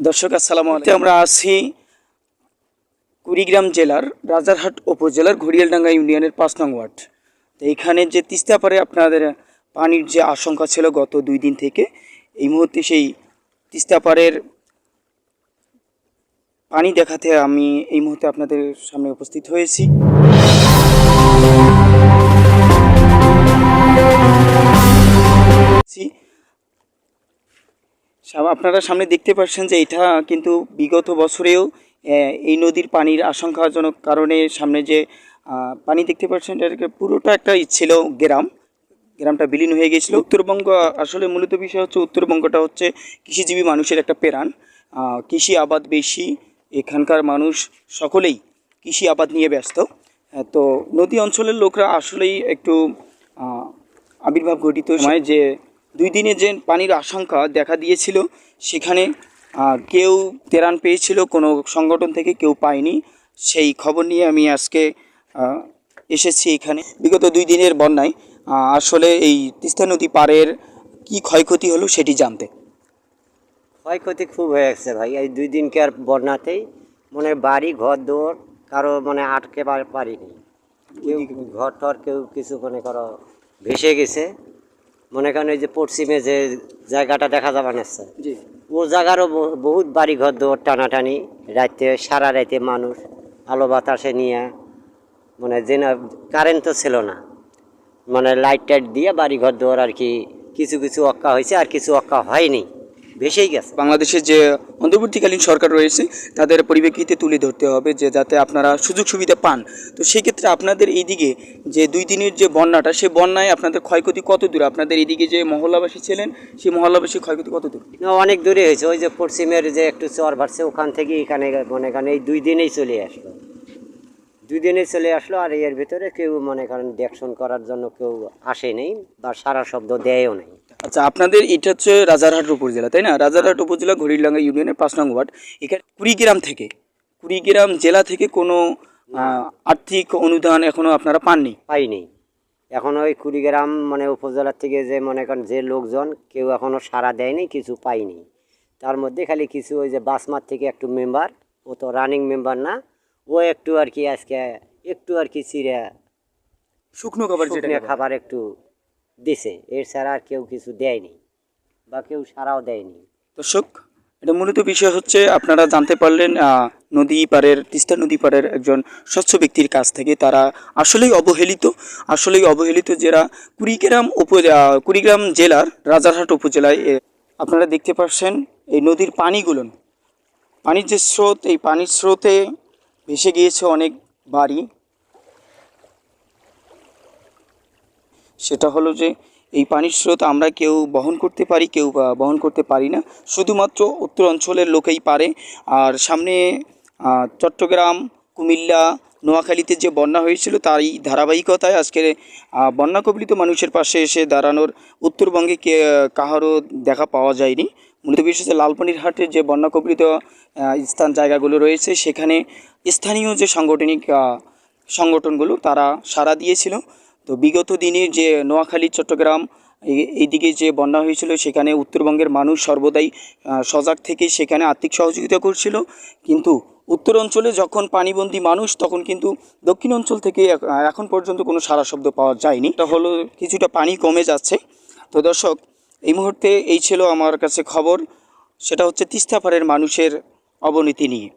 দর্শক আসসালামু আলাইকুম। আমরা আছি কুড়িগ্রাম জেলার রাজারহাট উপজেলার ঘড়িয়ালডাঙ্গা ইউনিয়নের ৫ নং ওয়ার্ড। তো এইখানে যে তিস্তাপারে আপনাদের পানির যে আশঙ্কা ছিল গত ২ দিন থেকে, এই মুহূর্তে সেই তিস্তাপারের পানি দেখাতে আমি এই মুহূর্তে আপনাদের সামনে উপস্থিত হয়েছি। আপনারা সামনে দেখতে পাচ্ছেন যে এটা কিন্তু বিগত বছরেও এই নদীর পানির আশঙ্কাজনক কারণে সামনে যে পানি দেখতে পাচ্ছেন এটাকে পুরোটা একটা ছিল গ্রামটা বিলীন হয়ে গিয়েছিল। উত্তরবঙ্গ আসলে মূলত বিষয় হচ্ছে উত্তরবঙ্গটা হচ্ছে কৃষিজীবী মানুষের একটা প্রাণ, কৃষি আবাদ বেশি, এখানকার মানুষ সকলেই কৃষি আবাদ নিয়ে ব্যস্ত। তো নদী অঞ্চলের লোকরা আসলেই একটু আবির্ভাব ঘটিত সময় যে 2 দিনে যে পানির আশঙ্কা দেখা দিয়েছিল সেখানে কেউ ত্রাণ পেয়েছিল কোনো সংগঠন থেকে, কেউ পায়নি। সেই খবর নিয়ে আমি আজকে এসেছি এখানে। বিগত 2 দিনের বন্যায় আসলে এই তিস্তা নদী পাড়ের কি ক্ষয়ক্ষতি হলো সেটি জানতে। ক্ষয়ক্ষতি খুব হয়ে গেছে ভাই, এই 2 দিনকার বন্যাতেই মানে বাড়ি ঘর দৌড় কারো মানে আটকে পারিনি, কেউ ঘর টর কেউ কিছু মনে করো ভেসে গেছে। মনে করেন এই যে পশ্চিমে যে জায়গাটা দেখা যাবে না, ও জায়গারও বহুত বাড়ি ঘর দৌড় টানাটানি, রাতে সারা রাতে মানুষ আলো বাতাসে নিয়ে মানে যে না কারেন্ট তো ছিল না, মানে লাইট টাইট দিয়ে বাড়ি ঘর দৌড় আর কি কিছু কিছু অক্কা হয়েছে আর কিছু অক্কা হয়নি, ভেসেই গেছে। বাংলাদেশের যে অন্তর্বর্তীকালীন সরকার রয়েছে তাদের পরিপ্রেক্ষিতে তুলে ধরতে হবে যে যাতে আপনারা সুযোগ সুবিধা পান। তো সেক্ষেত্রে আপনাদের এইদিকে যে 2 দিনের যে বন্যাটা, সে বন্যায় আপনাদের ক্ষয়ক্ষতি কত দূর? আপনাদের এইদিকে যে মহল্লাবাসী ছিলেন সেই মহল্লাবাসীর ক্ষয়ক্ষতি কত দূর? অনেক দূরে হয়েছে, ওই যে পশ্চিমের যে একটু চর ভাসছে ওখান থেকে এখানে মনে করেন এই 2 দিনেই চলে আসলো, 2 দিনেই চলে আসলো। আর এর ভিতরে কেউ মনে করেন দেখশন করার জন্য কেউ আসে নেই বা সারা শব্দ দেয়ও নেই। আচ্ছা, আপনাদের এটা হচ্ছে রাজারহাট উপজেলা, তাই না? রাজারহাট উপজেলা ঘড়িয়ালডাঙ্গা ইউনিয়নের 5 নং ওয়ার্ড। এখানে কুড়িগ্রাম জেলা থেকে কোনো আর্থিক অনুদান এখনো আপনারা পাননি? পাইনি এখনো। ওই কুড়িগ্রাম মানে উপজেলার থেকে যে মনে করেন যে লোকজন কেউ এখনো সাড়া দেয়নি, কিছু পাইনি। তার মধ্যে খালি কিছু ওই যে বাসমার থেকে একটু মেম্বার, ও তো রানিং মেম্বার না, ও একটু আর কি আজকে একটু আর কি চিড়া শুকনো খাবার একটু দিছে, এর ছাড়া আর কেউ কিছু দেয়নি বা কেউ সারাও দেয়নি। দর্শক, এটা মূলত বিষয় হচ্ছে আপনারা জানতে পারলেন তিস্তা নদী পাড়ের একজন স্বচ্ছ ব্যক্তির কাছ থেকে। তারা আসলেই অবহেলিত যারা কুড়িগ্রাম জেলার রাজারহাট উপজেলায়। আপনারা দেখতে পাচ্ছেন এই নদীর পানির যে স্রোত, এই পানির স্রোতে ভেসে গিয়েছে অনেক বাড়ি। সেটা হলো যে এই পানির স্রোত আমরা কেউ বহন করতে পারি, কেউ বহন করতে পারি না, শুধুমাত্র উত্তর অঞ্চলের লোকেই পারে। আর সামনে চট্টগ্রাম, কুমিল্লা, নোয়াখালীতে যে বন্যা হয়েছিল তারই ধারাবাহিকতায় আজকে বন্যা কবলিত মানুষের পাশে এসে দাঁড়ানোর উত্তরবঙ্গে কাহারও দেখা পাওয়া যায়নি। মূলত বিশেষ করে লালপানির হাটের যে বন্যা কবলিত জায়গাগুলো রয়েছে সেখানে স্থানীয় যে সংগঠনগুলো তারা সাড়া দিয়েছিল। তো বিগত দিনের যে নোয়াখালী, চট্টগ্রাম এইদিকে যে বন্যা হয়েছিল সেখানে উত্তরবঙ্গের মানুষ সর্বদাই সজাগ থেকে সেখানে আর্থিক সহযোগিতা করছিল। কিন্তু উত্তর অঞ্চলে যখন পানিবন্দী মানুষ, তখন কিন্তু দক্ষিণ অঞ্চল থেকে এখন পর্যন্ত কোনো সাড়া শব্দ পাওয়া যায়নি। এটা হলো কিছুটা পানি কমে যাচ্ছে। তো দর্শক, এই মুহূর্তে এই ছিল আমার কাছে খবর, সেটা হচ্ছে তিস্তাপাড়ের মানুষের অবনতি নিয়ে।